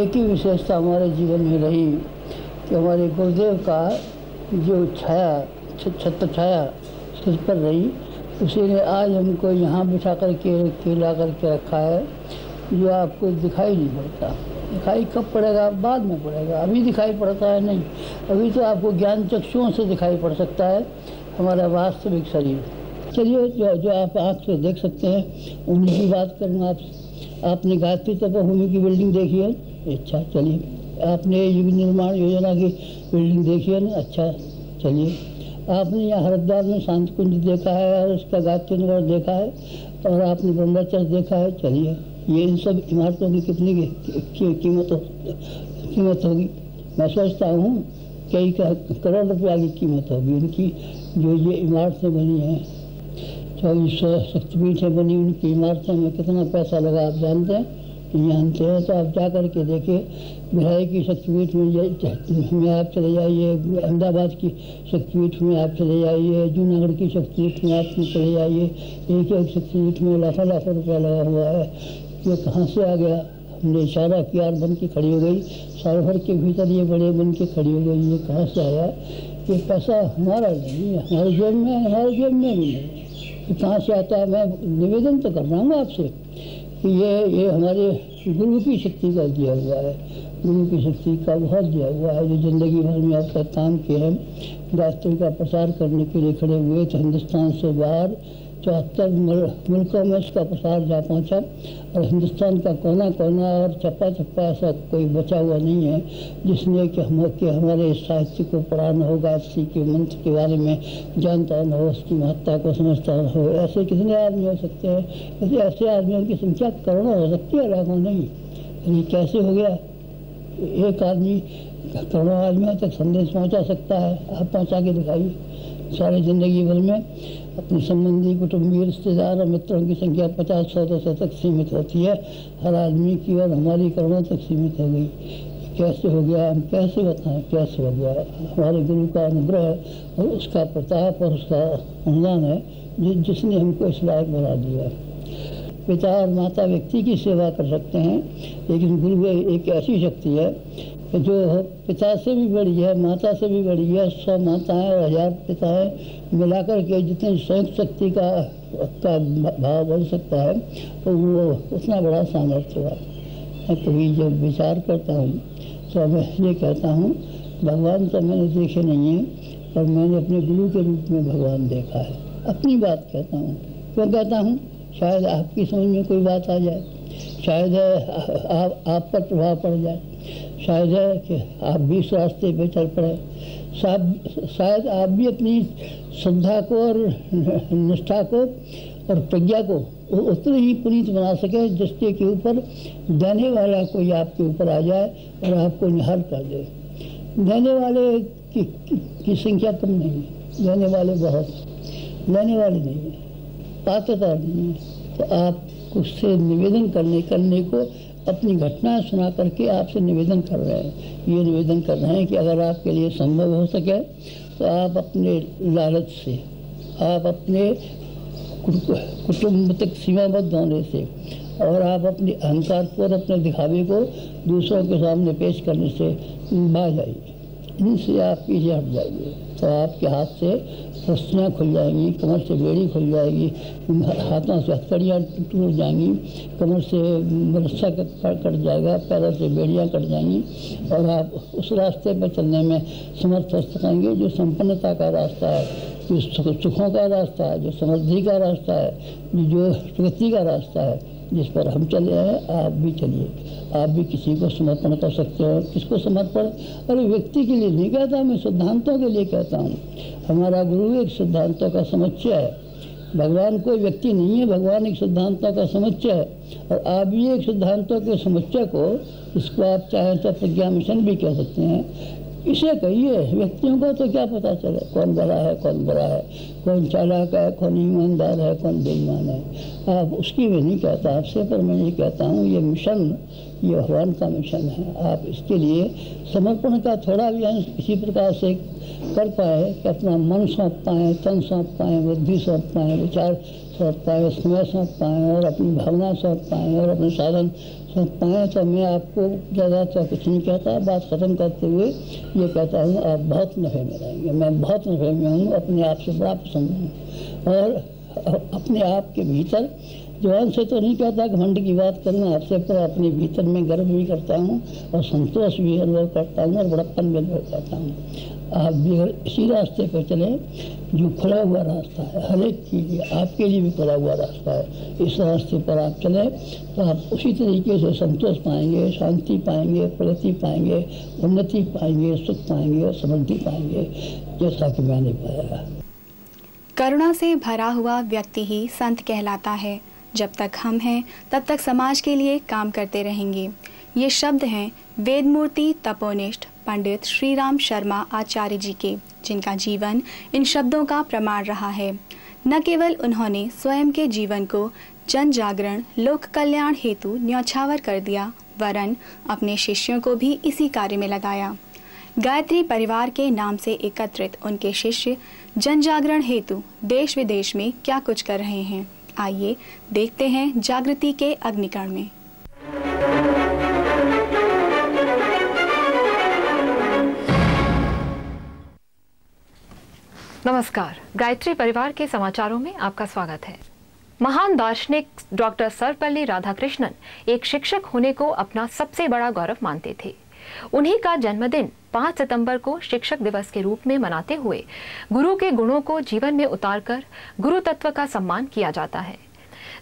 एक ही विशेषता हमारे जीवन में रही कि हमारे गुरुदेव का जो छाया, छत्र छाया सिर पर रही, उसी ने आज हमको यहाँ बिठा कर के ला कर के रखा है, जो आपको दिखाई नहीं पड़ता। दिखाई कब पड़ेगा? बाद में पड़ेगा, अभी दिखाई पड़ता है नहीं। अभी तो आपको ज्ञान चक्षुओं से दिखाई पड़ सकता है हमारा वास्तविक शरीर। चलिए, जो आप आँख से देख सकते हैं उन्हीं की बात करूँगा आपसे। आपने गायत्री तपोभूमि की बिल्डिंग देखी है? अच्छा, चलिए। आपने युग निर्माण योजना की बिल्डिंग देखी है ना? अच्छा, चलिए। आपने यहाँ हरिद्वार में शांत कुंज देखा है और उसका गायत्री नगर देखा है, और आपने ब्रह्मचर्य देखा है। चलिए, ये इन सब इमारतों की कितनी कीमत होगी? मैं सोचता हूँ कई करोड़ रुपया की कीमत होगी उनकी, जो ये इमारतें बनी हैं। 2400 शक्तिपीठें बनी, उनकी इमारतों में कितना पैसा लगा आप जानते हैं? जानते हैं तो आप जा कर के देखिए। भिलाई की शक्तिपीठ में आप चले जाइए, अहमदाबाद की शक्तिपीठ में आप चले जाइए, जूनागढ़ की शक्तिपीठ में आप चले जाइए। एक एक शक्तिपीठ में लाखों लाखों रुपया लगा हुआ है। ये कहाँ से आ गया? हमने इशारा किया और बन के खड़ी हो गई। साल भर के भीतर ये बड़े बन के खड़ी हो गई। ये कहाँ से आया? ये पैसा हमारा नहीं है, हमारे जेब में, हमारे जेब में भी नहीं। ये कहाँ से आता है? मैं निवेदन तो कर रहा हूँ आपसे कि ये हमारे गुरु की शक्ति का दिया हुआ है। गुरु की शक्ति का बहुत दिया हुआ है, जो ज़िंदगी भर में आपका काम किया है। गायत्री का प्रसार करने के लिए खड़े हुए तो हिंदुस्तान से बाहर 74 मुल्कों में इसका प्रसार जा पहुँचा, और हिंदुस्तान का कोना कोना और चप्पा चप्पा ऐसा कोई बचा हुआ नहीं है जिसने कि हमारे साहित्य को पढ़ा न हो, गायत्री के मंत्र के बारे में जानता न हो, उसकी महत्ता को समझता न हो। ऐसे कितने आदमी हो सकते हैं? ऐसे आदमियों की संख्या करोड़ों हो सकती है, लाखों नहीं। ये कैसे हो गया? एक आदमी करोड़ों आदमियों तक संदेश पहुंचा सकता है। आप पहुंचा के दिखाइए। सारी ज़िंदगी भर में अपने संबंधी, कुटुंबी, रिश्तेदार और मित्रों की संख्या 50-100 तक सीमित होती है हर आदमी की, और हमारी करोड़ों तक सीमित हो गई। कैसे हो गया? हम कैसे बताएं कैसे हो गया? हमारे गुरु का अनुग्रह और उसका प्रताप और उसका अनुदान है जिसने हमको इस लायक बना दिया। पिता और माता व्यक्ति की सेवा कर सकते हैं, लेकिन गुरु एक ऐसी शक्ति है जो पिता से भी बड़ी है, माता से भी बड़ी है। 100 माताएं और 1000 पिताएं मिलाकर के जितनी संयुक्त शक्ति का भाव बन सकता है, तो वो उतना बड़ा सामर्थ्य है। मैं कभी जब विचार करता हूँ तो मैं ये कहता हूँ, भगवान तो मैंने देखे नहीं है, पर मैंने अपने गुरु के रूप में भगवान देखा है। अपनी बात कहता हूँ। क्यों कहता हूँ? शायद आपकी समझ में कोई बात आ जाए, शायद आप पर प्रभाव पड़ जाए, शायद है कि आप भी इस रास्ते पे चल पड़े, शायद आप भी अपनी श्रद्धा को और निष्ठा को और प्रज्ञा को उतने ही पुनीत बना सके जिसके के ऊपर देने वाला कोई आपके ऊपर आ जाए और आपको निहाल कर दे। देने वाले की संख्या कम नहीं है, देने वाले बहुत, लेने वाले नहीं है, पात्रता नहीं है। तो आप उससे निवेदन करने को अपनी घटना सुना करके आपसे निवेदन कर रहे हैं। ये निवेदन कर रहे हैं कि अगर आपके लिए संभव हो सके तो आप अपने लालच से, आप अपने कुटुंब तक सीमाबद्ध होने से, और आप अपने अहंकार को और अपने दिखावे को दूसरों के सामने पेश करने से बाज जाइए। इनसे आप पीछे हट जाइए तो आपके हाथ से रस्सियाँ खुल जाएंगी, कमर से बेड़ी खुल जाएगी, हाथों से हथकड़ियाँ टूट जाएंगी, कमर से रस्सा कट जाएगा, पैरों से बेड़ियाँ कट जाएंगी, और आप उस रास्ते पर चलने में समर्थ हो सकेंगे जो संपन्नता का रास्ता है, जो सुखों का रास्ता है, जो समृद्धि का रास्ता है, जो प्रगति का रास्ता है, जिस पर हम चल रहे हैं। आप भी चलिए, आप भी किसी को समर्पण कर सकते हो। किसको समर्पण? अरे व्यक्ति के लिए नहीं कहता, मैं सिद्धांतों के लिए कहता हूँ। हमारा गुरु एक सिद्धांतों का समुच्चय है। भगवान कोई व्यक्ति नहीं है, भगवान एक सिद्धांतों का समुच्चय है, और आप भी एक सिद्धांतों के समुच्चय को, इसको आप चाहें तो प्रज्ञा मिशन भी कह सकते हैं, इसे कहिए। व्यक्तियों को तो क्या पता चले कौन बड़ा है कौन बुरा है, कौन चालाक है, कौन ईमानदार है, कौन बेईमान है। आप उसकी मैं नहीं कहता आपसे, पर मैं ये कहता हूँ ये मिशन, ये भगवान का मिशन है। आप इसके लिए समर्पण का थोड़ा भी अंश किसी प्रकार से कर पाए कि अपना मन सौंप पाएँ, तन सौंप पाएँ, बुद्धि सौंप पाएँ, विचार सौंप पाएँ, समय सौंप पाएँ और अपनी भावना सौंप पाएँ और अपने साधन सौंप पाएँ, तो मैं आपको ज़्यादा तो कुछ नहीं कहता। बात ख़त्म करते हुए ये कहता हूँ, आप बहुत नफ़े में रहेंगे। मैं बहुत नफ़े में हूँ, अपने आप से बड़ा पसंद हूँ और अपने आप के भीतर जवान से तो नहीं कहता घमंड की बात करना आपसे, पर अपने भीतर में गर्व भी करता हूँ और संतोष भी अनुभव करता हूँ और बड़प्पन भी अनुभव करता हूँ। आप भी अगर इसी रास्ते पर चलें जो खुला हुआ रास्ता है, हर एक के लिए, आपके लिए भी खुला हुआ रास्ता है, इस रास्ते पर आप चलें तो आप उसी तरीके से संतोष पाएंगे, शांति पाएंगे, प्रगति पाएंगे, उन्नति पाएंगे, सुख पाएंगे और समृद्धि पाएंगे, जैसा कि मैंने पाया। करुणा से भरा हुआ व्यक्ति ही संत कहलाता है। जब तक हम हैं तब तक समाज के लिए काम करते रहेंगे। ये शब्द हैं वेदमूर्ति तपोनिष्ठ पंडित श्री राम शर्मा आचार्य जी के, जिनका जीवन इन शब्दों का प्रमाण रहा है। न केवल उन्होंने स्वयं के जीवन को जन जागरण, लोक कल्याण हेतु न्यौछावर कर दिया, वरन अपने शिष्यों को भी इसी कार्य में लगाया। गायत्री परिवार के नाम से एकत्रित उनके शिष्य जन जागरण हेतु देश विदेश में क्या कुछ कर रहे हैं, आइए देखते हैं जागृति के अग्निकण में। नमस्कार, गायत्री परिवार के समाचारों में आपका स्वागत है। महान दार्शनिक डॉक्टर सर्वपल्ली राधाकृष्णन एक शिक्षक होने को अपना सबसे बड़ा गौरव मानते थे। उन्हीं का जन्मदिन 5 सितंबर को शिक्षक दिवस के रूप में मनाते हुए गुरु के गुणों को जीवन में उतारकर गुरु तत्व का सम्मान किया जाता है।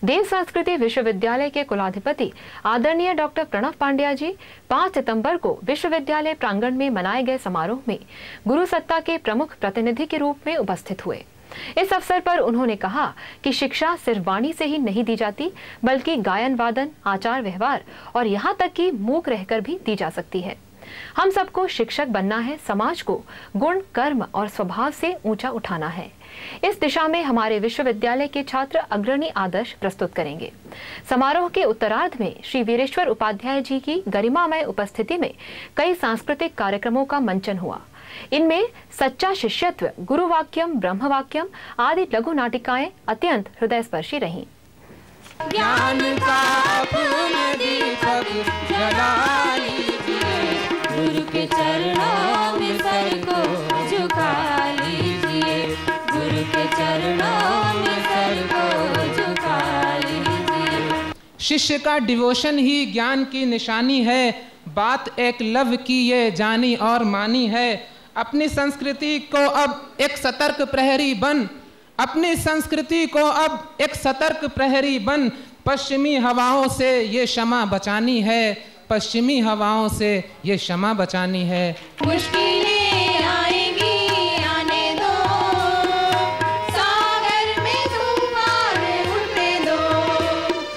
देव संस्कृति विश्वविद्यालय के कुलाधिपति आदरणीय डॉक्टर प्रणव पांड्या जी 5 सितंबर को विश्वविद्यालय प्रांगण में मनाए गए समारोह में गुरु सत्ता के प्रमुख प्रतिनिधि के रूप में उपस्थित हुए। इस अवसर पर उन्होंने कहा कि शिक्षा सिर्फ वाणी से ही नहीं दी जाती, बल्कि गायन वादन, आचार व्यवहार और यहाँ तक कि मूक रहकर भी दी जा सकती है। हम सबको शिक्षक बनना है, समाज को गुण, कर्म और स्वभाव से ऊंचा उठाना है। इस दिशा में हमारे विश्वविद्यालय के छात्र अग्रणी आदर्श प्रस्तुत करेंगे। समारोह के उत्तरार्ध में श्री वीरेश्वर उपाध्याय जी की गरिमामय उपस्थिति में कई सांस्कृतिक कार्यक्रमों का मंचन हुआ। इनमें सच्चा शिष्यत्व, गुरुवाक्यम, ब्रह्मवाक्यम आदि लघु नाटिकाएं अत्यंत हृदयस्पर्शी रहीं। ज्ञान का पूर्ण दीपक जला लीजिए, गुरु के चरणों में सर को झुका लीजिए, गुरु के चरणों में सर को झुका लीजिए। शिष्य का डिवोशन ही ज्ञान की निशानी है, बात एक लव की ये जानी और मानी है। अपनी संस्कृति को अब एक सतर्क प्रहरी बन, अपनी संस्कृति को अब एक सतर्क प्रहरी बन, पश्चिमी हवाओं से ये क्षमा बचानी है, पश्चिमी हवाओं से ये क्षमा बचानी है। मुश्किलें आएंगी आने दो, सागर में तूफान उठने दो,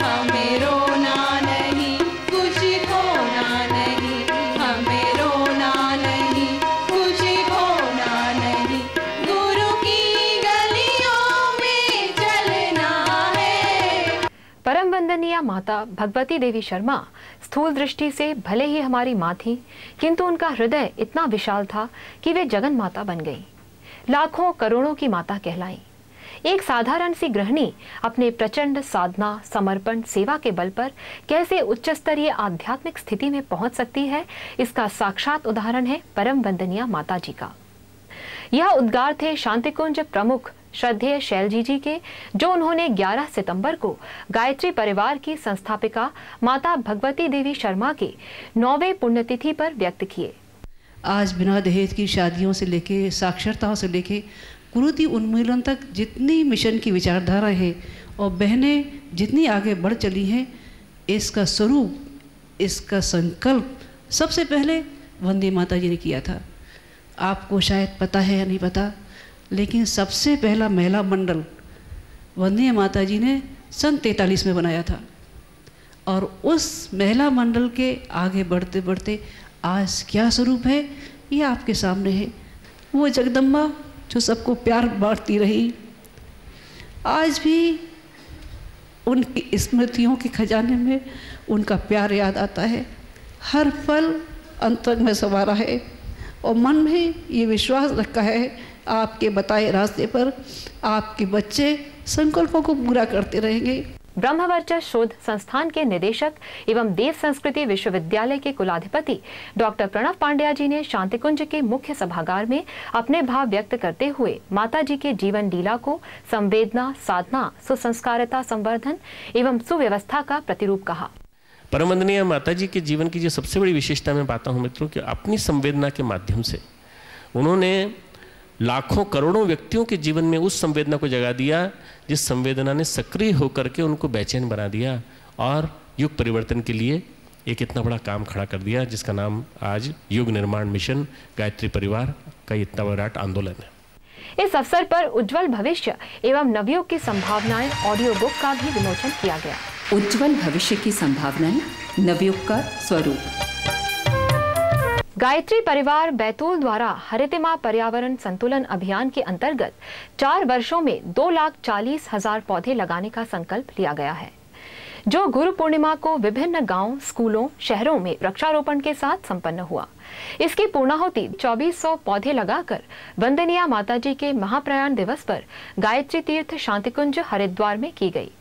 हमें रोना नहीं, कुछ खोना नहीं, हमें रोना नहीं, कुछ खोना नहीं, गुरु की गलियों में चलना है। परम वंदनीय माता भगवती देवी शर्मा स्थूल दृष्टि से भले ही हमारी माँ थी, किंतु उनका हृदय इतना विशाल था कि वे जगन माता बन गई, लाखों करोड़ों की माता कहलाई। एक साधारण सी गृहिणी अपने प्रचंड साधना, समर्पण, सेवा के बल पर कैसे उच्च स्तरीय आध्यात्मिक स्थिति में पहुंच सकती है, इसका साक्षात उदाहरण है परम वंदनीय माता जी का। यह उद्गार थे शांतिकुंज प्रमुख श्रद्धेय शैलजी जी के, जो उन्होंने 11 सितंबर को गायत्री परिवार की संस्थापिका माता भगवती देवी शर्मा के 9वें पुण्यतिथि पर व्यक्त किए। आज बिना दहेज की शादियों से लेके साक्षरता से लेके कुरीति उन्मूलन तक जितनी मिशन की विचारधारा है और बहनें जितनी आगे बढ़ चली हैं, इसका स्वरूप, इसका संकल्प सबसे पहले वंदे माता जी ने किया था। आपको शायद पता है या नहीं पता, लेकिन सबसे पहला महिला मंडल वंदे माता जी ने सन 43 में बनाया था। और उस महिला मंडल के आगे बढ़ते बढ़ते आज क्या स्वरूप है, ये आपके सामने है। वो जगदम्बा जो सबको प्यार बांटती रही, आज भी उनकी स्मृतियों के खजाने में उनका प्यार याद आता है। हर पल अंतर में सवारा है और मन में ये विश्वास रखा है, आपके बताए रास्ते पर आपके बच्चे संकल्पों को पूरा करते रहेंगे। ब्रह्मवर्चस्व शोध संस्थान के निदेशक एवं देव संस्कृति विश्वविद्यालय के कुलाधिपति डॉक्टर प्रणव पांड्या जी ने शांतिकुंज के मुख्य सभागार में अपने भाव व्यक्त करते हुए माता जी के जीवन लीला को संवेदना, साधना, सुसंस्कारता, संवर्धन एवं सुव्यवस्था का प्रतिरूप कहा। परम वंदनीय माता जी के जीवन की जो सबसे बड़ी विशेषता मैं पाता हूँ मित्रों कि अपनी संवेदना के माध्यम से उन्होंने लाखों करोड़ों व्यक्तियों के जीवन में उस संवेदना को जगा दिया जिस संवेदना ने सक्रिय होकर के उनको बेचैन बना दिया और युग परिवर्तन के लिए एक इतना बड़ा काम खड़ा कर दिया जिसका नाम आज युग निर्माण मिशन गायत्री परिवार का इतना बड़ा आंदोलन है। इस अवसर पर उज्जवल भविष्य एवं नवयुग की संभावनाएं ऑडियो बुक का भी विमोचन किया गया। उज्जवल भविष्य की संभावनाएं, नवयुग का स्वरूप। गायत्री परिवार बैतूल द्वारा हरितिमा पर्यावरण संतुलन अभियान के अंतर्गत 4 वर्षों में 2,40,000 पौधे लगाने का संकल्प लिया गया है, जो गुरु पूर्णिमा को विभिन्न गांवों, स्कूलों, शहरों में वृक्षारोपण के साथ संपन्न हुआ। इसकी पूर्णाहुति 2400 पौधे लगाकर वंदनीय माताजी के महाप्रयाण दिवस पर गायत्री तीर्थ शांतिकुंज हरिद्वार में की गई।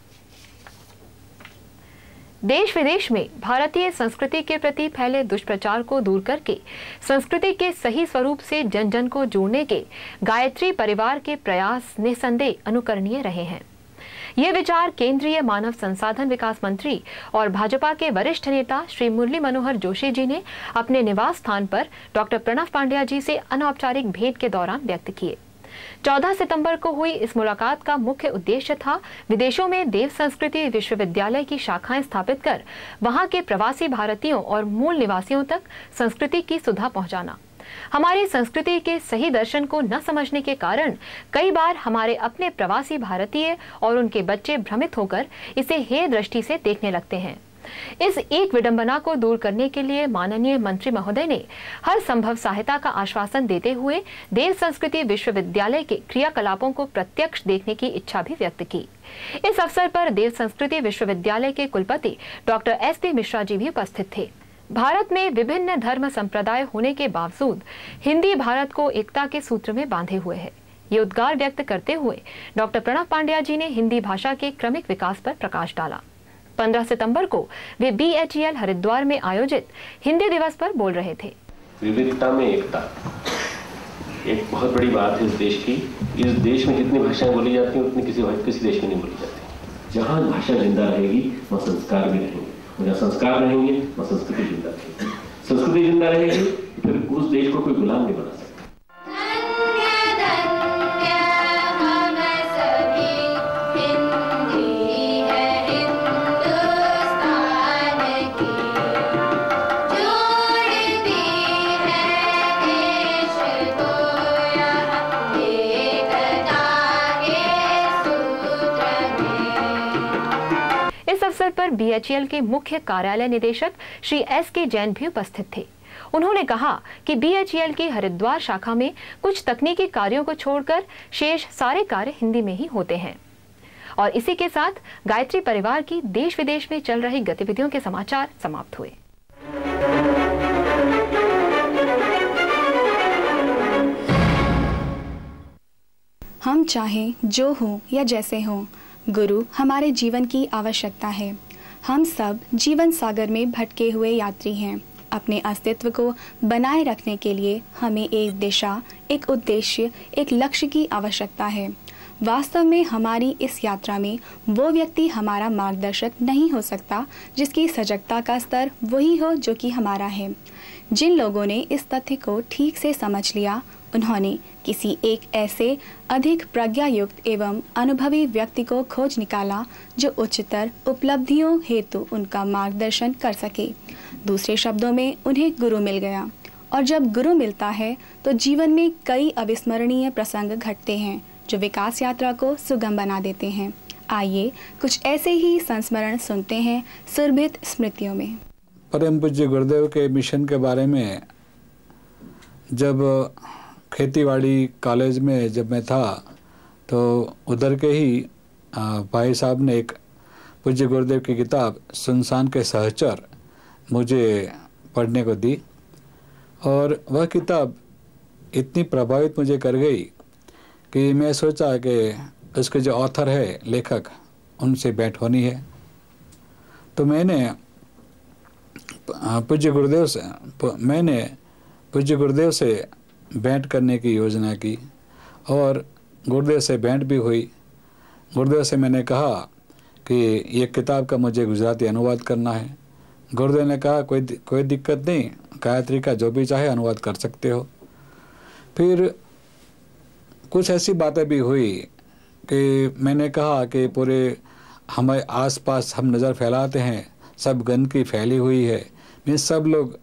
देश विदेश में भारतीय संस्कृति के प्रति फैले दुष्प्रचार को दूर करके संस्कृति के सही स्वरूप से जन जन को जोड़ने के गायत्री परिवार के प्रयास निसंदेह अनुकरणीय रहे हैं। ये विचार केंद्रीय मानव संसाधन विकास मंत्री और भाजपा के वरिष्ठ नेता श्री मुरली मनोहर जोशी जी ने अपने निवास स्थान पर डॉक्टर प्रणव पांड्या जी से अनौपचारिक भेंट के दौरान व्यक्त किए। 14 सितंबर को हुई इस मुलाकात का मुख्य उद्देश्य था विदेशों में देव संस्कृति विश्वविद्यालय की शाखाएं स्थापित कर वहां के प्रवासी भारतीयों और मूल निवासियों तक संस्कृति की सुधा पहुंचाना। हमारी संस्कृति के सही दर्शन को न समझने के कारण कई बार हमारे अपने प्रवासी भारतीय और उनके बच्चे भ्रमित होकर इसे हेय दृष्टि से देखने लगते हैं। इस एक विडंबना को दूर करने के लिए माननीय मंत्री महोदय ने हर संभव सहायता का आश्वासन देते हुए देव संस्कृति विश्वविद्यालय के क्रियाकलापों को प्रत्यक्ष देखने की इच्छा भी व्यक्त की। इस अवसर पर देव संस्कृति विश्वविद्यालय के कुलपति डॉक्टर एस.पी. मिश्रा जी भी उपस्थित थे। भारत में विभिन्न धर्म संप्रदाय होने के बावजूद हिंदी भारत को एकता के सूत्र में बांधे हुए है। ये उद्गार व्यक्त करते हुए डॉक्टर प्रणव पांड्या जी ने हिंदी भाषा के क्रमिक विकास पर प्रकाश डाला। 15 सितंबर को वे BHEL हरिद्वार में आयोजित हिंदी दिवस पर बोल रहे थे। विविधता में एकता एक बहुत बड़ी बात है इस देश की। इस देश में जितनी भाषाएं बोली जाती हैं उतनी किसी देश में नहीं बोली जाती। जहाँ भाषा जिंदा रहेगी वहाँ संस्कार भी रहेंगे, जहाँ संस्कार रहेंगे वहाँ संस्कृति जिंदा रहेगी। संस्कृति जिंदा रहेगी फिर उस देश को कोई गुलाम नहीं बना सकता। इस अवसर पर BHEL के मुख्य कार्यालय निदेशक श्री S.K. जैन भी उपस्थित थे। उन्होंने कहा कि BHEL की हरिद्वार शाखा में कुछ तकनीकी कार्यों को छोड़कर शेष सारे कार्य हिंदी में ही होते हैं। और इसी के साथ गायत्री परिवार की देश विदेश में चल रही गतिविधियों के समाचार समाप्त हुए। हम चाहें जो हो या जैसे हो, गुरु हमारे जीवन की आवश्यकता है। हम सब जीवन सागर में भटके हुए यात्री हैं। अपने अस्तित्व को बनाए रखने के लिए हमें एक दिशा, एक उद्देश्य, एक लक्ष्य की आवश्यकता है। वास्तव में हमारी इस यात्रा में वो व्यक्ति हमारा मार्गदर्शक नहीं हो सकता जिसकी सजगता का स्तर वही हो जो कि हमारा है। जिन लोगों ने इस तथ्य को ठीक से समझ लिया, उन्होंने किसी एक ऐसे अधिक प्रज्ञायुक्त एवं अनुभवी व्यक्ति को खोज निकाला जो उच्चतर उपलब्धियों हेतु उनका मार्गदर्शन कर सके। दूसरे शब्दों में उन्हें गुरु मिल गया। और जब गुरु मिलता है तो जीवन में कई अविस्मरणीय प्रसंग घटते हैं जो विकास यात्रा को सुगम बना देते हैं। आइए कुछ ऐसे ही संस्मरण सुनते हैं सुरभित स्मृतियों में। परम पूज्य गुरुदेव के मिशन के बारे में जब खेतीबाड़ी कॉलेज में जब मैं था तो उधर के ही भाई साहब ने एक पूज्य गुरुदेव की किताब सुनसान के सहचर मुझे पढ़ने को दी और वह किताब इतनी प्रभावित मुझे कर गई कि मैं सोचा कि उसके जो ऑथर है, लेखक, उनसे भेंट होनी है। तो मैंने पूज्य गुरुदेव से भेंट करने की योजना की और गुरुदेव से भेंट भी हुई। गुरुदेव से मैंने कहा कि ये किताब का मुझे गुजराती अनुवाद करना है। गुरुदेव ने कहा कोई दिक्कत नहीं, गायत्री का जो भी चाहे अनुवाद कर सकते हो। फिर कुछ ऐसी बातें भी हुई कि मैंने कहा कि पूरे हमारे आसपास हम नज़र फैलाते हैं, सब गंदगी फैली हुई है, मीन्स सब लोग,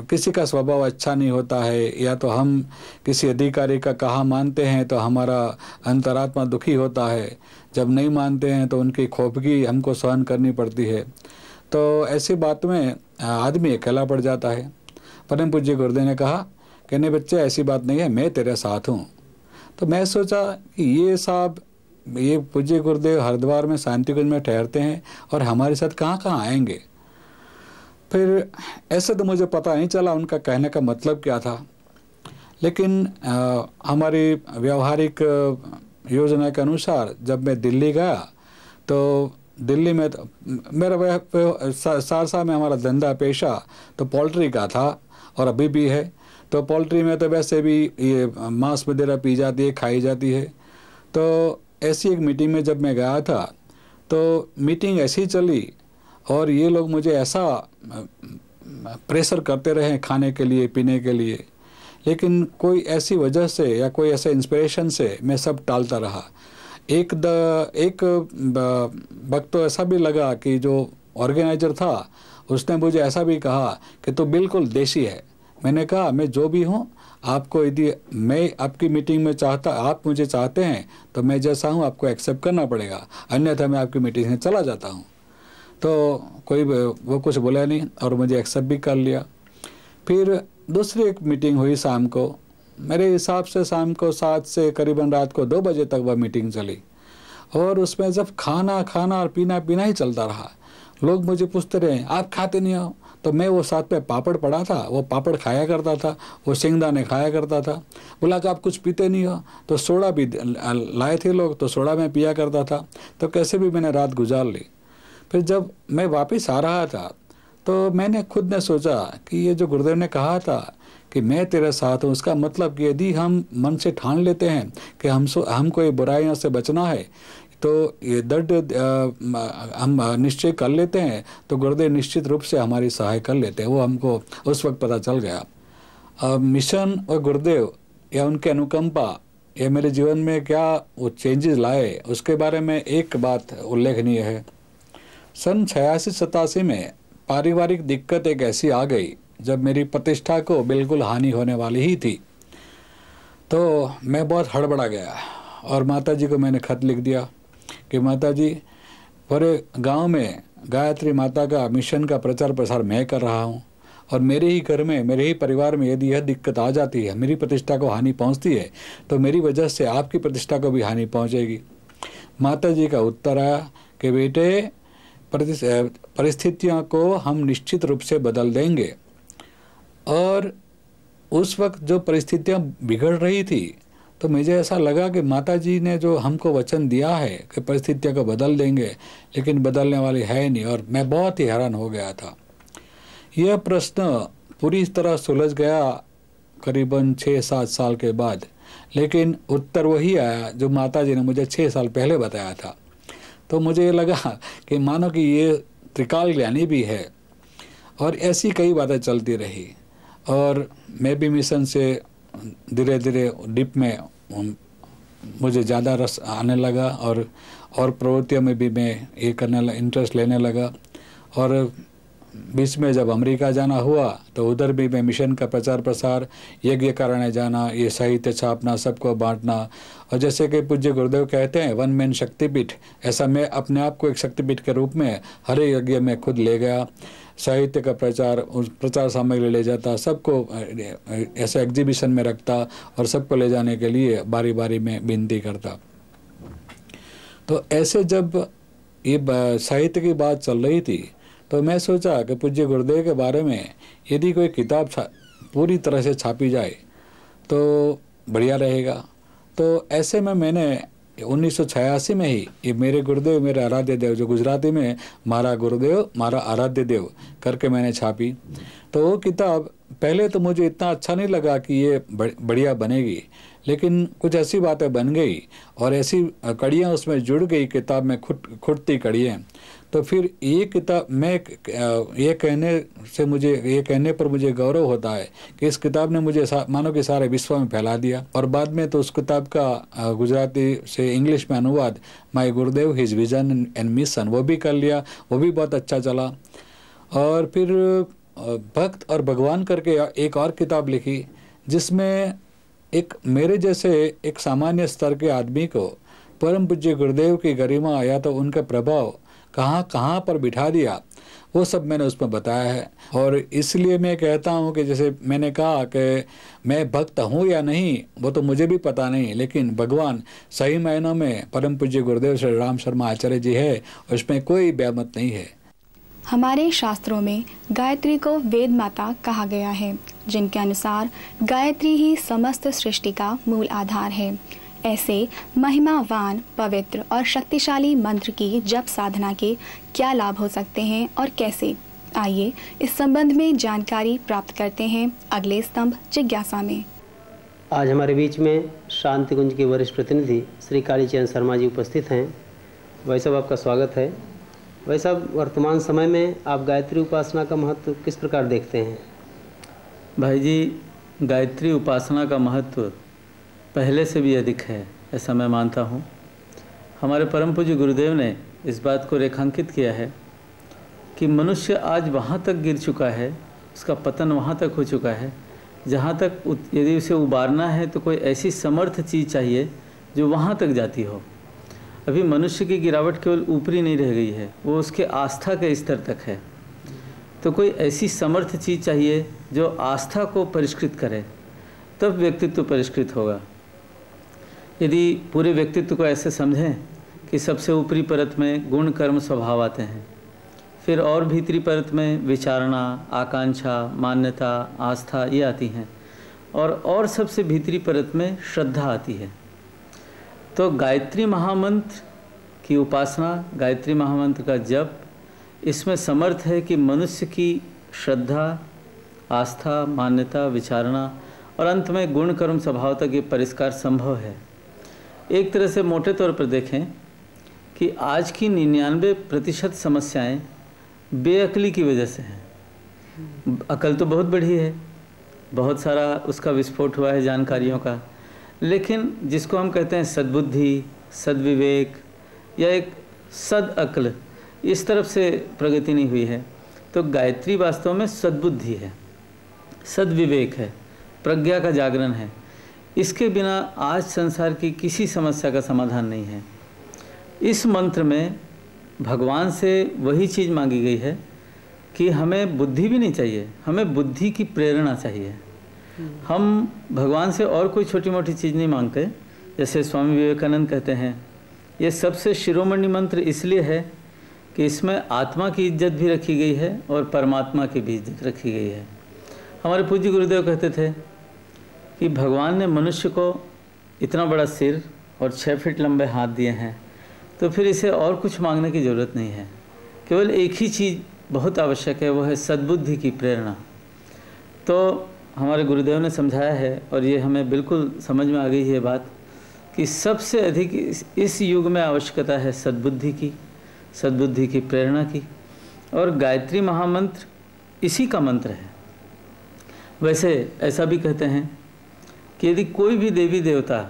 किसी का स्वभाव अच्छा नहीं होता है, या तो हम किसी अधिकारी का कहा मानते हैं तो हमारा अंतरात्मा दुखी होता है, जब नहीं मानते हैं तो उनकी खोपगी हमको सहन करनी पड़ती है। तो ऐसी बात में आदमी अकेला पड़ जाता है। परम पूज्य गुरुदेव ने कहा कि नहीं बच्चे, ऐसी बात नहीं है, मैं तेरे साथ हूँ। तो मैं सोचा कि ये पूज्य गुरुदेव हरिद्वार में शांति कुंज में ठहरते हैं और हमारे साथ कहाँ आएंगे। फिर ऐसे तो मुझे पता नहीं चला उनका कहने का मतलब क्या था, लेकिन हमारी व्यवहारिक योजना के अनुसार जब मैं दिल्ली गया तो दिल्ली में तो मेरा सहरसा में हमारा धंधा पेशा तो पोल्ट्री का था और अभी भी है। तो पोल्ट्री में तो वैसे भी ये मांस वगैरह पी जाती है, खाई जाती है। तो ऐसी एक मीटिंग में जब मैं गया था तो मीटिंग ऐसी चली और ये लोग मुझे ऐसा प्रेशर करते रहे खाने के लिए, पीने के लिए, लेकिन कोई ऐसी वजह से या कोई ऐसे इंस्पिरेशन से मैं सब टालता रहा। एक वक्त तो ऐसा भी लगा कि जो ऑर्गेनाइजर था उसने मुझे ऐसा भी कहा कि तू बिल्कुल देशी है। मैंने कहा मैं जो भी हूँ, आपको यदि मैं आपकी मीटिंग में आप मुझे चाहते हैं तो मैं जैसा हूँ आपको एक्सेप्ट करना पड़ेगा, अन्यथा मैं आपकी मीटिंग में चला जाता हूँ। तो कोई वो कुछ बोला नहीं और मुझे एक्सेप्ट भी कर लिया। फिर दूसरी एक मीटिंग हुई शाम को, मेरे हिसाब से शाम को 7 से करीबन रात को 2 बजे तक वह मीटिंग चली और उसमें जब खाना और पीना ही चलता रहा। लोग मुझे पूछते रहे आप खाते नहीं हो, तो मैं वो साथ पे पापड़ पड़ा था, वो पापड़ खाया करता था, वो शेंगदाने खाया करता था। बोला कि आप कुछ पीते नहीं हो, तो सोडा भी लाए थे लोग, तो सोडा मैं पिया करता था। तो कैसे भी मैंने रात गुजार ली। फिर जब मैं वापस आ रहा था तो मैंने खुद ने सोचा कि ये जो गुरुदेव ने कहा था कि मैं तेरे साथ हूँ, उसका मतलब कि यदि हम मन से ठान लेते हैं कि हमको ये बुराइयों से बचना है, तो ये दृढ़ हम निश्चय कर लेते हैं तो गुरुदेव निश्चित रूप से हमारी सहाय कर लेते हैं। वो हमको उस वक्त पता चल गया। मिशन और गुरुदेव या उनके अनुकंपा ये मेरे जीवन में क्या वो चेंजेस लाए, उसके बारे में एक बात उल्लेखनीय है। सन 86-87 में पारिवारिक दिक्कत एक ऐसी आ गई जब मेरी प्रतिष्ठा को बिल्कुल हानि होने वाली ही थी। तो मैं बहुत हड़बड़ा गया और माताजी को मैंने खत लिख दिया कि माताजी, पूरे गांव में गायत्री माता का मिशन का प्रचार प्रसार मैं कर रहा हूं और मेरे ही घर में, मेरे ही परिवार में यदि यह दिक्कत आ जाती है, मेरी प्रतिष्ठा को हानि पहुंचती है, तो मेरी वजह से आपकी प्रतिष्ठा को भी हानि पहुंचेगी। माताजी का उत्तर आया कि बेटे, परिस्थितियों को हम निश्चित रूप से बदल देंगे। और उस वक्त जो परिस्थितियां बिगड़ रही थी तो मुझे ऐसा लगा कि माताजी ने जो हमको वचन दिया है कि परिस्थितियों को बदल देंगे, लेकिन बदलने वाली है नहीं। और मैं बहुत ही हैरान हो गया था। यह प्रश्न पूरी तरह सुलझ गया करीबन 6-7 साल के बाद, लेकिन उत्तर वही आया जो माताजी ने मुझे 6 साल पहले बताया था। तो मुझे ये लगा कि मानो कि ये त्रिकाल ज्ञानी भी है। और ऐसी कई बातें चलती रही और मैं भी मिशन से धीरे धीरे डीप में मुझे ज़्यादा रस आने लगा और प्रवृत्तियों में भी मैं ये इंटरेस्ट लेने लगा। और बीच में जब अमेरिका जाना हुआ तो उधर भी मैं मिशन का प्रचार प्रसार, यज्ञ कराने जाना, ये साहित्य छापना, सबको बांटना। और जैसे कि पूज्य गुरुदेव कहते हैं 1 मैन शक्तिपीठ, ऐसा मैं अपने आप को एक शक्तिपीठ के रूप में हर यज्ञ में खुद ले गया। साहित्य का प्रचार सामग्री ले जाता, सबको ऐसे एग्जीबिशन में रखता और सबको ले जाने के लिए बारी बारी में विनती करता। तो ऐसे जब ये साहित्य की बात चल रही थी तो मैं सोचा कि पूज्य गुरुदेव के बारे में यदि कोई किताब पूरी तरह से छापी जाए तो बढ़िया रहेगा। तो ऐसे में मैंने 1986 में ही ये मेरे गुरुदेव मेरे आराध्य देव, जो गुजराती में मारा गुरुदेव मारा आराध्य देव करके मैंने छापी। तो वो किताब पहले तो मुझे इतना अच्छा नहीं लगा कि ये बढ़िया बनेगी, लेकिन कुछ ऐसी बातें बन गई और ऐसी कड़ियाँ उसमें जुड़ गई किताब में, खुटती कड़ियाँ। तो फिर ये किताब मैं ये कहने पर मुझे गौरव होता है कि इस किताब ने मुझे मानो कि सारे विश्व में फैला दिया। और बाद में तो उस किताब का गुजराती से इंग्लिश में अनुवाद my Gurudev his vision and mission वो भी कर लिया, वो भी बहुत अच्छा चला। और फिर भक्त और भगवान करके एक और किताब लिखी, जिसमें एक मेरे जैसे एक सामान्य स्तर के आदमी को परम पूज्य गुरुदेव की गरिमा या तो उनका प्रभाव कहाँ कहाँ पर बिठा दिया, वो सब मैंने उसमें बताया है। और इसलिए मैं कहता हूँ कि जैसे मैंने कहा कि मैं भक्त हूँ या नहीं वो तो मुझे भी पता नहीं, लेकिन भगवान सही मायनों में परम पूज्य गुरुदेव श्री राम शर्मा आचार्य जी है, उसमें कोई बेमत नहीं है। हमारे शास्त्रों में गायत्री को वेद माता कहा गया है, जिनके अनुसार गायत्री ही समस्त सृष्टि का मूल आधार है। ऐसे महिमावान, पवित्र और शक्तिशाली मंत्र की जप साधना के क्या लाभ हो सकते हैं और कैसे, आइए इस संबंध में जानकारी प्राप्त करते हैं अगले स्तंभ जिज्ञासा में। आज हमारे बीच में शांति कुंज के वरिष्ठ प्रतिनिधि श्री कालीचरण शर्मा जी उपस्थित हैं। भाई साहब, आपका स्वागत है। भाई साहब, वर्तमान समय में आप गायत्री उपासना का महत्व किस प्रकार देखते हैं? भाई जी, गायत्री उपासना का महत्व पहले से भी अधिक है, ऐसा मैं मानता हूँ। हमारे परम पूज्य गुरुदेव ने इस बात को रेखांकित किया है कि मनुष्य आज वहाँ तक गिर चुका है, उसका पतन वहाँ तक हो चुका है, जहाँ तक यदि उसे उबारना है तो कोई ऐसी समर्थ चीज़ चाहिए जो वहाँ तक जाती हो। अभी मनुष्य की गिरावट केवल ऊपरी नहीं रह गई है, वो उसके आस्था के स्तर तक है। तो कोई ऐसी समर्थ चीज़ चाहिए जो आस्था को परिष्कृत करे, तब व्यक्तित्व परिष्कृत होगा। यदि पूरे व्यक्तित्व को ऐसे समझें कि सबसे ऊपरी परत में गुण कर्म स्वभाव आते हैं, फिर और भीतरी परत में विचारणा, आकांक्षा, मान्यता, आस्था ये आती हैं, और सबसे भीतरी परत में श्रद्धा आती है। तो गायत्री महामंत्र की उपासना, गायत्री महामंत्र का जप, इसमें समर्थ है कि मनुष्य की श्रद्धा, आस्था, मान्यता, विचारणा और अंत में गुण कर्म स्वभाव तक ये परिष्कार संभव है। एक तरह से मोटे तौर पर देखें कि आज की 99% समस्याएं बेअक्ली की वजह से हैं। अकल तो बहुत बढ़ी है, बहुत सारा उसका विस्फोट हुआ है जानकारियों का, लेकिन जिसको हम कहते हैं सद्बुद्धि, सद्विवेक या एक सद अक्ल, इस तरफ से प्रगति नहीं हुई है। तो गायत्री वास्तव में सद्बुद्धि है, सद्विवेक है, प्रज्ञा का जागरण है। इसके बिना आज संसार की किसी समस्या का समाधान नहीं है। इस मंत्र में भगवान से वही चीज़ मांगी गई है कि हमें बुद्धि भी नहीं चाहिए, हमें बुद्धि की प्रेरणा चाहिए। हम भगवान से और कोई छोटी मोटी चीज़ नहीं मांगते। जैसे स्वामी विवेकानंद कहते हैं, ये सबसे शिरोमणि मंत्र इसलिए है कि इसमें आत्मा की इज्जत भी रखी गई है और परमात्मा की भी इज्जत रखी गई है। हमारे पूज्य गुरुदेव कहते थे कि भगवान ने मनुष्य को इतना बड़ा सिर और 6 फीट लंबे हाथ दिए हैं, तो फिर इसे और कुछ मांगने की ज़रूरत नहीं है। केवल एक ही चीज़ बहुत आवश्यक है, वो है सद्बुद्धि की प्रेरणा। तो हमारे गुरुदेव ने समझाया है, और ये हमें बिल्कुल समझ में आ गई है बात, कि सबसे अधिक इस युग में आवश्यकता है सद्बुद्धि की, सद्बुद्धि की प्रेरणा की। और गायत्री महामंत्र इसी का मंत्र है। वैसे ऐसा भी कहते हैं कि यदि कोई भी देवी देवता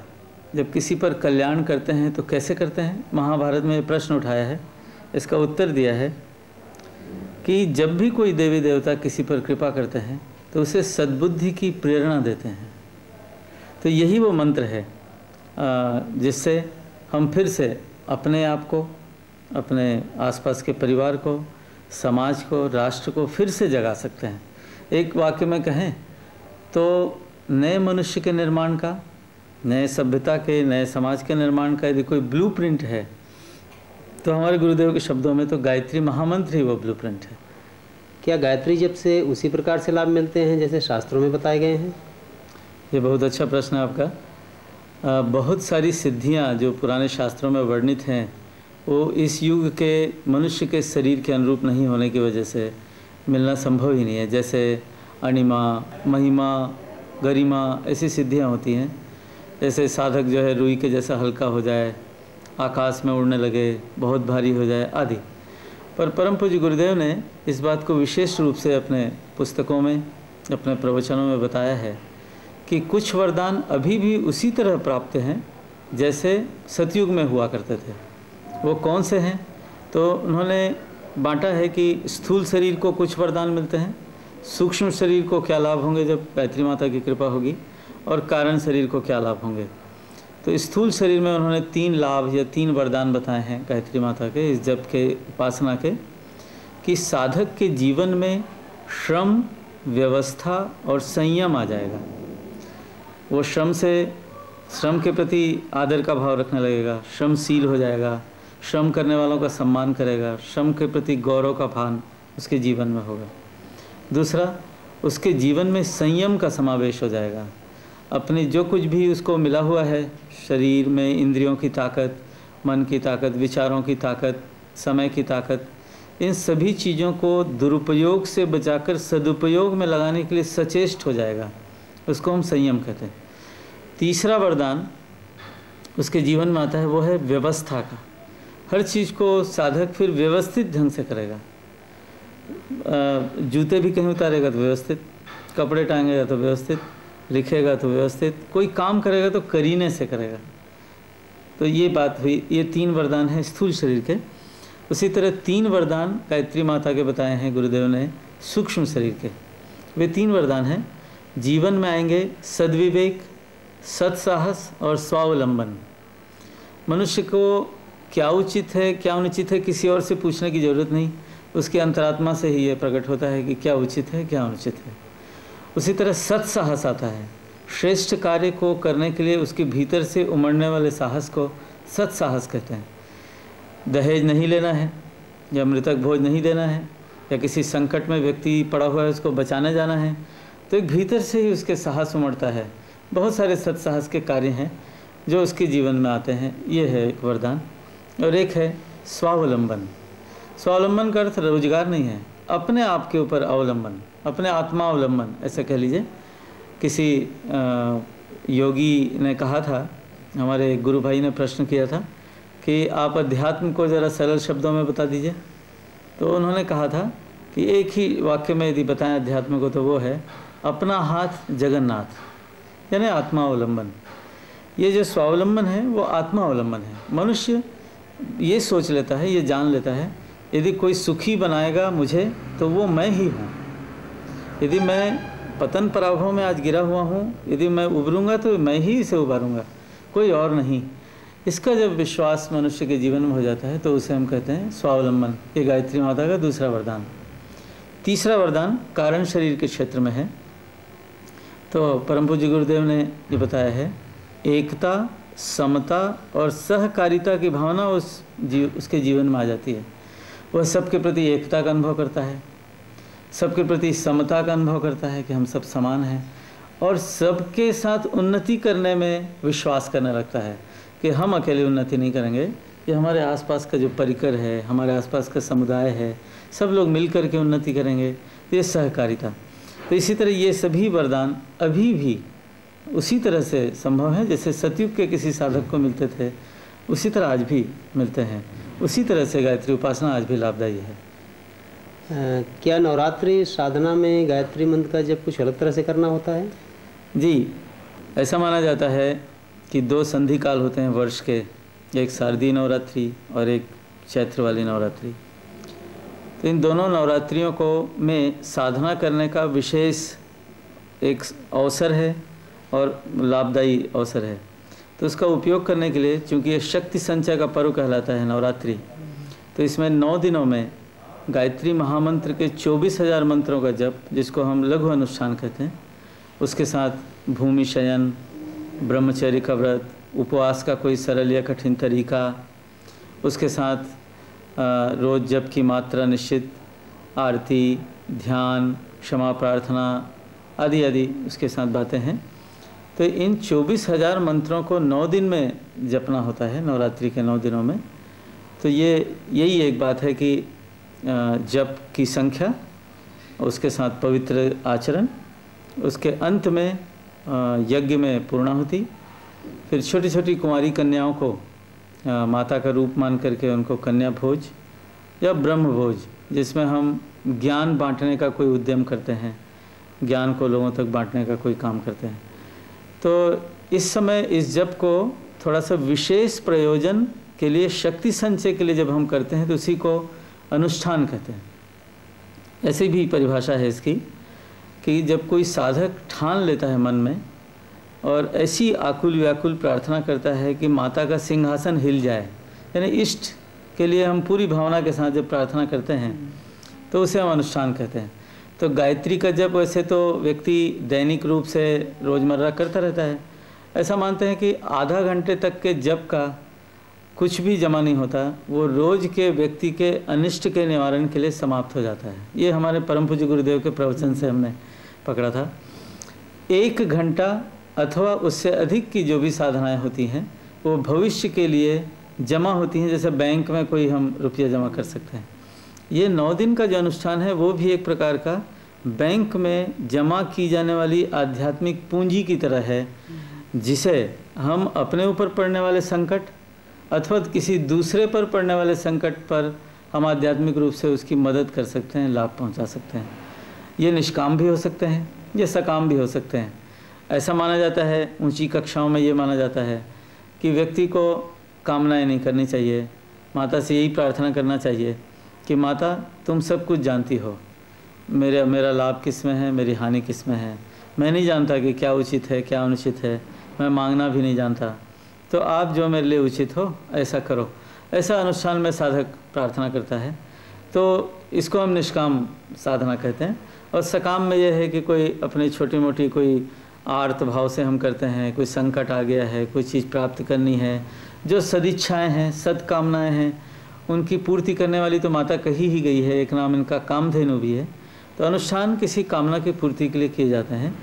जब किसी पर कल्याण करते हैं तो कैसे करते हैं। महाभारत में प्रश्न उठाया है, इसका उत्तर दिया है कि जब भी कोई देवी देवता किसी पर कृपा करते हैं तो उसे सद्बुद्धि की प्रेरणा देते हैं। तो यही वो मंत्र है जिससे हम फिर से अपने आप को, अपने आसपास के परिवार को, समाज को, राष्ट्र को फिर से जगा सकते हैं। एक वाक्य में कहें तो नए मनुष्य के निर्माण का, नए सभ्यता के, नए समाज के निर्माण का यदि कोई ब्लूप्रिंट है तो हमारे गुरुदेव के शब्दों में तो गायत्री महामंत्र ही वो ब्लूप्रिंट है। क्या गायत्री जप से उसी प्रकार से लाभ मिलते हैं जैसे शास्त्रों में बताए गए हैं? ये बहुत अच्छा प्रश्न है आपका। बहुत सारी सिद्धियां जो पुराने शास्त्रों में वर्णित हैं वो इस युग के मनुष्य के शरीर के अनुरूप नहीं होने की वजह से मिलना संभव ही नहीं है। जैसे अणिमा, महिमा, गरिमा ऐसी सिद्धियां होती हैं। जैसे साधक जो है रुई के जैसा हल्का हो जाए, आकाश में उड़ने लगे, बहुत भारी हो जाए आदि। पर परम पूज्य गुरुदेव ने इस बात को विशेष रूप से अपने पुस्तकों में, अपने प्रवचनों में बताया है कि कुछ वरदान अभी भी उसी तरह प्राप्त हैं जैसे सतयुग में हुआ करते थे। वो कौन से हैं? तो उन्होंने बांटा है कि स्थूल शरीर को कुछ वरदान मिलते हैं, सूक्ष्म शरीर को क्या लाभ होंगे जब गायत्री माता की कृपा होगी, और कारण शरीर को क्या लाभ होंगे। तो स्थूल शरीर में उन्होंने 3 लाभ या 3 वरदान बताए हैं गायत्री माता के इस जप के, उपासना के, कि साधक के जीवन में श्रम, व्यवस्था और संयम आ जाएगा। वो श्रम के प्रति आदर का भाव रखने लगेगा, श्रमशील हो जाएगा, श्रम करने वालों का सम्मान करेगा, श्रम के प्रति गौरव का भान उसके जीवन में होगा। दूसरा, उसके जीवन में संयम का समावेश हो जाएगा। अपनी जो कुछ भी उसको मिला हुआ है शरीर में, इंद्रियों की ताकत, मन की ताकत, विचारों की ताकत, समय की ताकत, इन सभी चीज़ों को दुरुपयोग से बचाकर सदुपयोग में लगाने के लिए सचेष्ट हो जाएगा। उसको हम संयम कहते हैं। तीसरा वरदान उसके जीवन में आता है वो है व्यवस्था का। हर चीज़ को साधक फिर व्यवस्थित ढंग से करेगा। जूते भी कहीं उतारेगा तो व्यवस्थित, कपड़े टांगेगा तो व्यवस्थित, लिखेगा तो व्यवस्थित, कोई काम करेगा तो करीने से करेगा। तो ये बात हुई। ये 3 वरदान हैं स्थूल शरीर के। उसी तरह 3 वरदान गायत्री माता के बताए हैं गुरुदेव ने सूक्ष्म शरीर के। वे 3 वरदान हैं, जीवन में आएंगे सद्विवेक, सत्साहस और स्वावलंबन। मनुष्य को क्या उचित है क्या अनुचित है किसी और से पूछने की ज़रूरत नहीं, उसकी अंतरात्मा से ही ये प्रकट होता है कि क्या उचित है क्या अनुचित है। उसी तरह सत्साहस आता है, श्रेष्ठ कार्य को करने के लिए उसके भीतर से उमड़ने वाले साहस को सत्साहस कहते हैं। दहेज नहीं लेना है, या मृतक भोज नहीं देना है, या किसी संकट में व्यक्ति पड़ा हुआ है उसको बचाने जाना है, तो एक भीतर से ही उसके साहस उमड़ता है। बहुत सारे सत्साहस के कार्य हैं जो उसके जीवन में आते हैं। ये है एक वरदान। और एक है स्वावलंबन। स्वावलंबन का अर्थ रोजगार नहीं है, अपने आप के ऊपर अवलंबन, अपने आत्मावलंबन ऐसा कह लीजिए। किसी योगी ने कहा था, हमारे गुरु भाई ने प्रश्न किया था कि आप अध्यात्म को ज़रा सरल शब्दों में बता दीजिए। तो उन्होंने कहा था कि एक ही वाक्य में यदि बताएं अध्यात्म को तो वो है अपना हाथ जगन्नाथ, यानी आत्मावलंबन। ये जो स्वावलंबन है वो आत्मावलंबन है। मनुष्य ये सोच लेता है, ये जान लेता है, यदि कोई सुखी बनाएगा मुझे तो वो मैं ही हूँ। यदि मैं पतन पराभव में आज गिरा हुआ हूँ, यदि मैं उभरूँगा तो मैं ही इसे उभारूँगा, कोई और नहीं। इसका जब विश्वास मनुष्य के जीवन में हो जाता है तो उसे हम कहते हैं स्वावलंबन। ये गायत्री माता का दूसरा वरदान। तीसरा वरदान कारण शरीर के क्षेत्र में है। तो परम पूज्य गुरुदेव ने ये बताया है, एकता, समता और सहकारिता की भावना उसके जीवन में आ जाती है। वह सबके प्रति एकता का अनुभव करता है, सबके प्रति समता का अनुभव करता है कि हम सब समान हैं, और सबके साथ उन्नति करने में विश्वास करने लगता है कि हम अकेले उन्नति नहीं करेंगे, ये हमारे आसपास का जो परिकर है, हमारे आसपास का समुदाय है, सब लोग मिल कर के उन्नति करेंगे। ये सहकारिता। तो इसी तरह ये सभी वरदान अभी भी उसी तरह से संभव है जैसे सतयुग के किसी साधक को मिलते थे, उसी तरह आज भी मिलते हैं। उसी तरह से गायत्री उपासना आज भी लाभदायी है। क्या नवरात्रि साधना में गायत्री मंत्र का जब कुछ अलग तरह से करना होता है? जी, ऐसा माना जाता है कि 2 संधि काल होते हैं वर्ष के, एक शारदीय नवरात्रि और एक चैत्र वाली नवरात्रि। तो इन दोनों नवरात्रियों को में साधना करने का विशेष एक अवसर है और लाभदायी अवसर है। तो उसका उपयोग करने के लिए, चूँकि ये शक्ति संचय का पर्व कहलाता है नवरात्रि, तो इसमें 9 दिनों में गायत्री महामंत्र के 24,000 मंत्रों का जप, जिसको हम लघु अनुष्ठान कहते हैं, उसके साथ भूमि शयन, ब्रह्मचर्य का व्रत, उपवास का कोई सरल या कठिन तरीका, उसके साथ रोज़ जप की मात्रा निश्चित, आरती, ध्यान, क्षमा प्रार्थना आदि आदि उसके साथ बातें हैं। तो इन 24,000 मंत्रों को 9 दिन में जपना होता है, नवरात्रि के 9 दिनों में। तो यही एक बात है कि जप की संख्या, उसके साथ पवित्र आचरण, उसके अंत में यज्ञ में पूर्णाहुति, फिर छोटी छोटी कुंवारी कन्याओं को माता का रूप मान करके उनको कन्या भोज या ब्रह्म भोज, जिसमें हम ज्ञान बांटने का कोई उद्यम करते हैं, ज्ञान को लोगों तक बांटने का कोई काम करते हैं। तो इस समय इस जप को थोड़ा सा विशेष प्रयोजन के लिए, शक्ति संचय के लिए जब हम करते हैं तो उसी को अनुष्ठान कहते हैं। ऐसी भी परिभाषा है इसकी कि जब कोई साधक ठान लेता है मन में और ऐसी आकुल व्याकुल प्रार्थना करता है कि माता का सिंहासन हिल जाए, यानी इष्ट के लिए हम पूरी भावना के साथ जब प्रार्थना करते हैं तो उसे हम अनुष्ठान कहते हैं। तो गायत्री का जप वैसे तो व्यक्ति दैनिक रूप से रोज़मर्रा करता रहता है। ऐसा मानते हैं कि आधा घंटे तक के जप का कुछ भी जमा नहीं होता, वो रोज़ के व्यक्ति के अनिष्ट के निवारण के लिए समाप्त हो जाता है। ये हमारे परम पूज्य गुरुदेव के प्रवचन से हमने पकड़ा था। 1 घंटा अथवा उससे अधिक की जो भी साधनाएं होती हैं वो भविष्य के लिए जमा होती हैं, जैसे बैंक में कोई हम रुपया जमा कर सकते हैं। ये 9 दिन का जो अनुष्ठान है वो भी एक प्रकार का बैंक में जमा की जाने वाली आध्यात्मिक पूंजी की तरह है, जिसे हम अपने ऊपर पड़ने वाले संकट अथवा किसी दूसरे पर पड़ने वाले संकट पर हम आध्यात्मिक रूप से उसकी मदद कर सकते हैं, लाभ पहुंचा सकते हैं। ये निष्काम भी हो सकते हैं, ये सकाम भी हो सकते हैं। ऐसा माना जाता है, ऊंची कक्षाओं में ये माना जाता है कि व्यक्ति को कामनाएं नहीं करनी चाहिए, माता से यही प्रार्थना करना चाहिए कि माता तुम सब कुछ जानती हो, मेरा लाभ किस में है, मेरी हानि किस में है, मैं नहीं जानता कि क्या उचित है क्या अनुचित है, मैं मांगना भी नहीं जानता, तो आप जो मेरे लिए उचित हो ऐसा करो। ऐसा अनुष्ठान में साधक प्रार्थना करता है, तो इसको हम निष्काम साधना कहते हैं। और सकाम में यह है कि कोई अपनी छोटी मोटी कोई आर्त भाव से हम करते हैं, कोई संकट आ गया है, कोई चीज़ प्राप्त करनी है, जो सदिच्छाएँ हैं, सदकामनाएँ हैं, उनकी पूर्ति करने वाली तो माता कही ही गई है, एक नाम इनका कामधेनु भी है। तो अनुष्ठान किसी कामना की पूर्ति के लिए किए जाते हैं,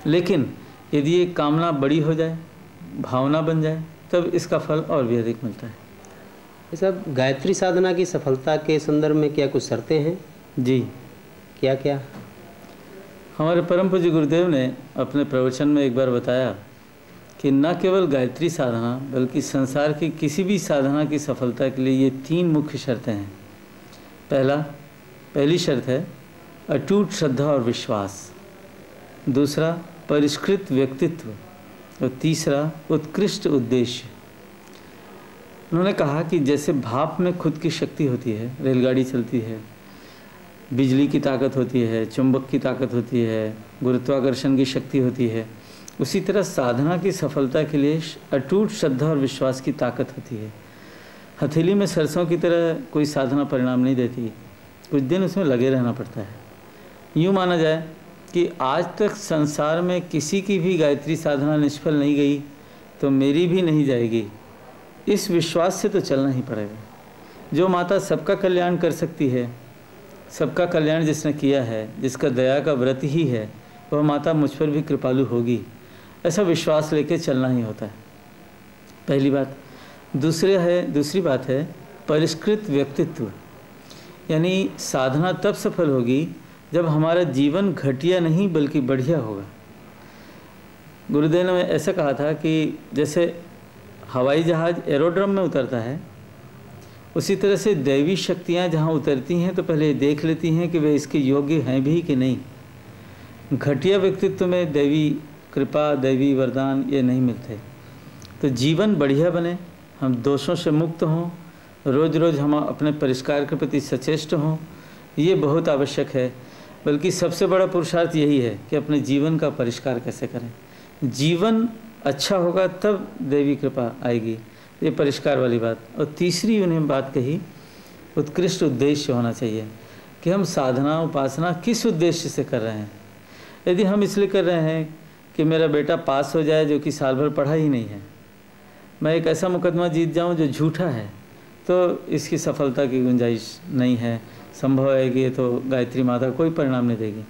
लेकिन यदि ये कामना बड़ी हो जाए, भावना बन जाए, तब इसका फल और भी अधिक मिलता है। ये सब गायत्री साधना की सफलता के संदर्भ में क्या कुछ शर्तें हैं? जी, क्या क्या? हमारे परम पूज्य गुरुदेव ने अपने प्रवचन में एक बार बताया कि न केवल गायत्री साधना बल्कि संसार की किसी भी साधना की सफलता के लिए ये 3 मुख्य शर्तें हैं। पहली शर्त है अटूट श्रद्धा और विश्वास, दूसरा परिष्कृत व्यक्तित्व, और तीसरा उत्कृष्ट उद्देश्य। उन्होंने कहा कि जैसे भाप में खुद की शक्ति होती है, रेलगाड़ी चलती है, बिजली की ताकत होती है, चुंबक की ताकत होती है, गुरुत्वाकर्षण की शक्ति होती है, उसी तरह साधना की सफलता के लिए अटूट श्रद्धा और विश्वास की ताकत होती है। हथेली में सरसों की तरह कोई साधना परिणाम नहीं देती, कुछ दिन उसमें लगे रहना पड़ता है। यूँ माना जाए कि आज तक संसार में किसी की भी गायत्री साधना निष्फल नहीं गई, तो मेरी भी नहीं जाएगी, इस विश्वास से तो चलना ही पड़ेगा। जो माता सबका कल्याण कर सकती है, सबका कल्याण जिसने किया है, जिसका दया का व्रत ही है, वह माता मुझ पर भी कृपालु होगी, ऐसा विश्वास लेके चलना ही होता है, पहली बात। दूसरी बात है परिष्कृत व्यक्तित्व, यानी साधना तब सफल होगी जब हमारा जीवन घटिया नहीं बल्कि बढ़िया होगा। गुरुदेव ने ऐसा कहा था कि जैसे हवाई जहाज़ एरोड्रम में उतरता है, उसी तरह से दैवी शक्तियाँ जहाँ उतरती हैं तो पहले देख लेती हैं कि वे इसके योग्य हैं भी कि नहीं। घटिया व्यक्तित्व में दैवी कृपा, दैवी वरदान ये नहीं मिलते। तो जीवन बढ़िया बने, हम दोषों से मुक्त हों, रोज़ रोज़ हम अपने परिष्कार के प्रति सचेष्ट हों, ये बहुत आवश्यक है। बल्कि सबसे बड़ा पुरुषार्थ यही है कि अपने जीवन का परिष्कार कैसे करें। जीवन अच्छा होगा तब देवी कृपा आएगी, ये परिष्कार वाली बात। और तीसरी उन्हें बात कही, उत्कृष्ट उद्देश्य होना चाहिए कि हम साधना उपासना किस उद्देश्य से कर रहे हैं। यदि हम इसलिए कर रहे हैं कि मेरा बेटा पास हो जाए जो कि साल भर पढ़ा ही नहीं है, मैं एक ऐसा मुकदमा जीत जाऊं जो झूठा है, तो इसकी सफलता की गुंजाइश नहीं है। संभव है कि ये तो गायत्री माता कोई परिणाम नहीं देगी।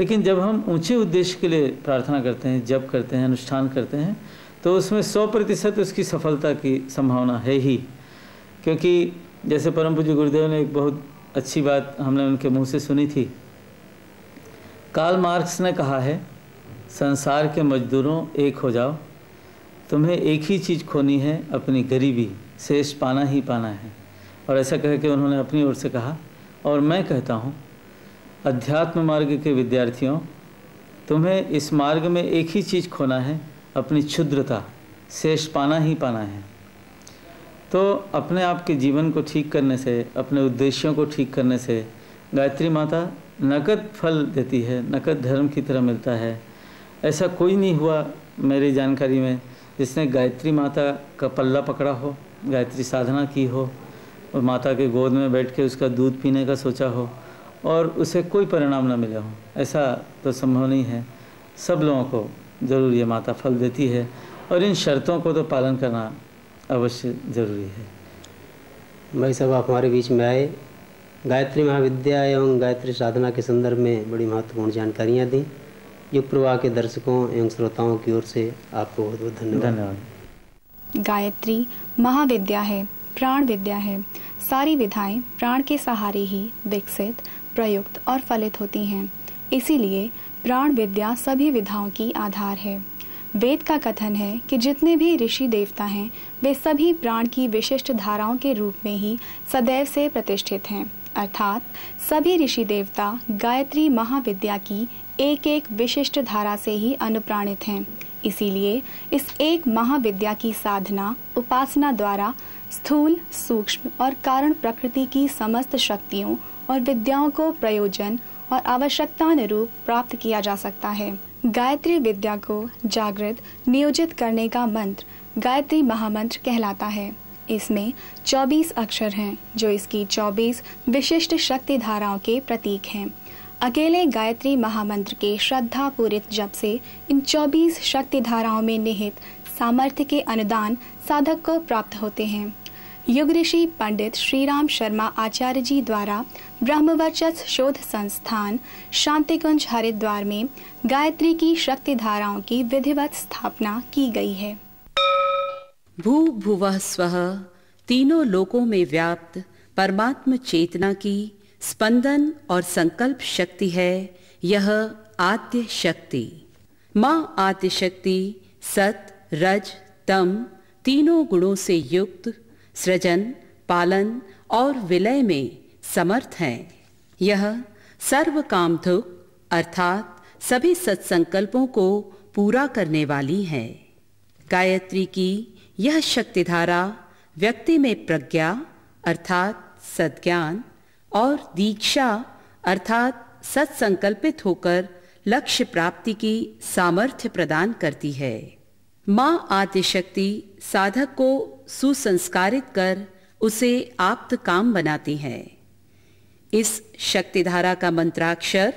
लेकिन जब हम ऊंचे उद्देश्य के लिए प्रार्थना करते हैं, जप करते हैं, अनुष्ठान करते हैं, तो उसमें 100% उसकी सफलता की संभावना है ही। क्योंकि जैसे परम पूज्य गुरुदेव ने एक बहुत अच्छी बात हमने उनके मुंह से सुनी थी। कार्ल मार्क्स ने कहा है, संसार के मजदूरों एक हो जाओ, तुम्हें एक ही चीज़ खोनी है, अपनी गरीबी, शेष पाना ही पाना है। और ऐसा कह के उन्होंने अपनी ओर से कहा, और मैं कहता हूँ अध्यात्म मार्ग के विद्यार्थियों, तुम्हें इस मार्ग में एक ही चीज़ खोना है, अपनी क्षुद्रता, शेष पाना ही पाना है। तो अपने आप के जीवन को ठीक करने से, अपने उद्देश्यों को ठीक करने से गायत्री माता नकद फल देती है, नकद धर्म की तरह मिलता है। ऐसा कोई नहीं हुआ मेरी जानकारी में जिसने गायत्री माता का पल्ला पकड़ा हो, गायत्री साधना की हो और माता के गोद में बैठ के उसका दूध पीने का सोचा हो और उसे कोई परिणाम न मिला हो। ऐसा तो संभव नहीं है। सब लोगों को ज़रूर ये माता फल देती है और इन शर्तों को तो पालन करना अवश्य ज़रूरी है। भाई साहब, आप हमारे बीच में आए, गायत्री महाविद्या एवं गायत्री साधना के संदर्भ में बड़ी महत्वपूर्ण जानकारियाँ दी। युग प्रवाह के दर्शकों एवं श्रोताओं की ओर से आपको बहुत बहुत धन्यवाद। गायत्री महाविद्या है, प्राण विद्या है। सारी विधाएं प्राण के सहारे ही विकसित, प्रयुक्त और फलित होती हैं। इसीलिए प्राण विद्या सभी विधाओं की आधार है। वेद का कथन है कि जितने भी ऋषि देवता हैं वे सभी प्राण की विशिष्ट धाराओं के रूप में ही सदैव से प्रतिष्ठित हैं। अर्थात सभी ऋषि देवता गायत्री महाविद्या की एक एक विशिष्ट धारा से ही अनुप्राणित हैं। इसीलिए इस एक महाविद्या की साधना, उपासना द्वारा स्थूल, सूक्ष्म और कारण प्रकृति की समस्त शक्तियों और विद्याओं को प्रयोजन और आवश्यकतानुरूप प्राप्त किया जा सकता है। गायत्री विद्या को जागृत, नियोजित करने का मंत्र गायत्री महामंत्र कहलाता है। इसमें 24 अक्षर हैं जो इसकी 24 विशिष्ट शक्ति धाराओं के प्रतीक हैं। अकेले गायत्री महामंत्र के श्रद्धा पूरित जप से इन 24 शक्ति धाराओं में निहित सामर्थ्य के अनुदान साधक को प्राप्त होते हैं। युग ऋषि पंडित श्रीराम शर्मा आचार्य जी द्वारा ब्रह्मवर्चस्व शोध संस्थान शांतिकुंज हरिद्वार में गायत्री की शक्ति धाराओं की विधिवत स्थापना की गई है। भू भुवः स्वः तीनों लोकों में व्याप्त परमात्म चेतना की स्पंदन और संकल्प शक्ति है यह आद्य शक्ति। माँ आद्य शक्ति सत, रज, तम तीनों गुणों से युक्त सृजन, पालन और विलय में समर्थ हैं। यह सर्व कामधुक अर्थात सभी सत्संकल्पों को पूरा करने वाली है। गायत्री की यह शक्तिधारा व्यक्ति में प्रज्ञा अर्थात सद्ज्ञान और दीक्षा अर्थात सत्संकल्पित होकर लक्ष्य प्राप्ति की सामर्थ्य प्रदान करती है। माँ आदिशक्ति साधक को सुसंस्कारित कर उसे आप्त काम बनाती है। इस शक्तिधारा का मंत्राक्षर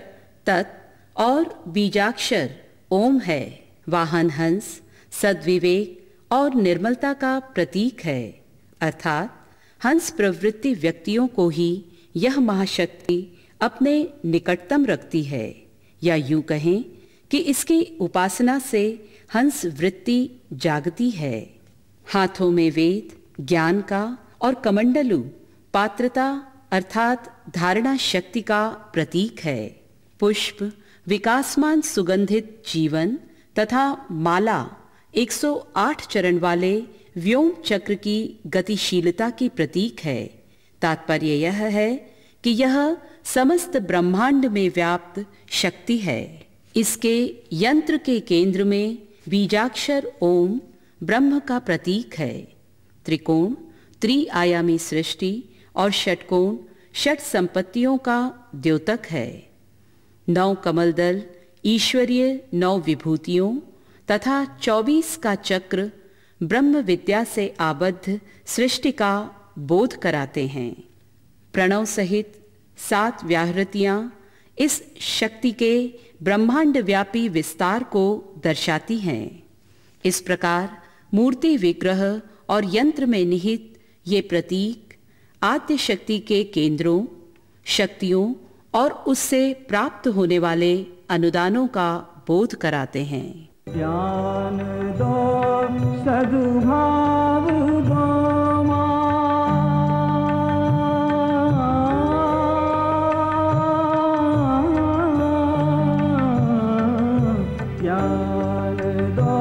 तत् और बीजाक्षर ओम है। वाहन हंस, सद्विवेक और निर्मलता का प्रतीक है। अर्थात हंस प्रवृत्ति व्यक्तियों को ही यह महाशक्ति अपने निकटतम रखती है, या यूं कहें कि इसकी उपासना से हंस वृत्ति जागती है। हाथों में वेद, ज्ञान का और कमंडलू पात्रता अर्थात धारणा शक्ति का प्रतीक है। पुष्प विकासमान सुगंधित जीवन तथा माला 108 चरण वाले व्योम चक्र की गतिशीलता की प्रतीक है। तात्पर्य यह है कि यह समस्त ब्रह्मांड में व्याप्त शक्ति है। इसके यंत्र के केंद्र में बीजाक्षर ओम ब्रह्म का प्रतीक है। त्रिकोण त्रिआयामी सृष्टि और षटकोण षट संपत्तियों का द्योतक है। 9 कमलदल ईश्वरीय 9 विभूतियों तथा 24 का चक्र ब्रह्म विद्या से आबद्ध सृष्टि का बोध कराते हैं। प्रणव सहित 7 व्याहृतियां इस शक्ति के ब्रह्मांड व्यापी विस्तार को दर्शाती हैं। इस प्रकार मूर्ति, विग्रह और यंत्र में निहित ये प्रतीक आद्य शक्ति के केंद्रों, शक्तियों और उससे प्राप्त होने वाले अनुदानों का बोध कराते हैं। ज्ञान दो सद्भाव दो ज्ञान दो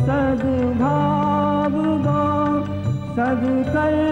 सद्भाव दो सद्कर्म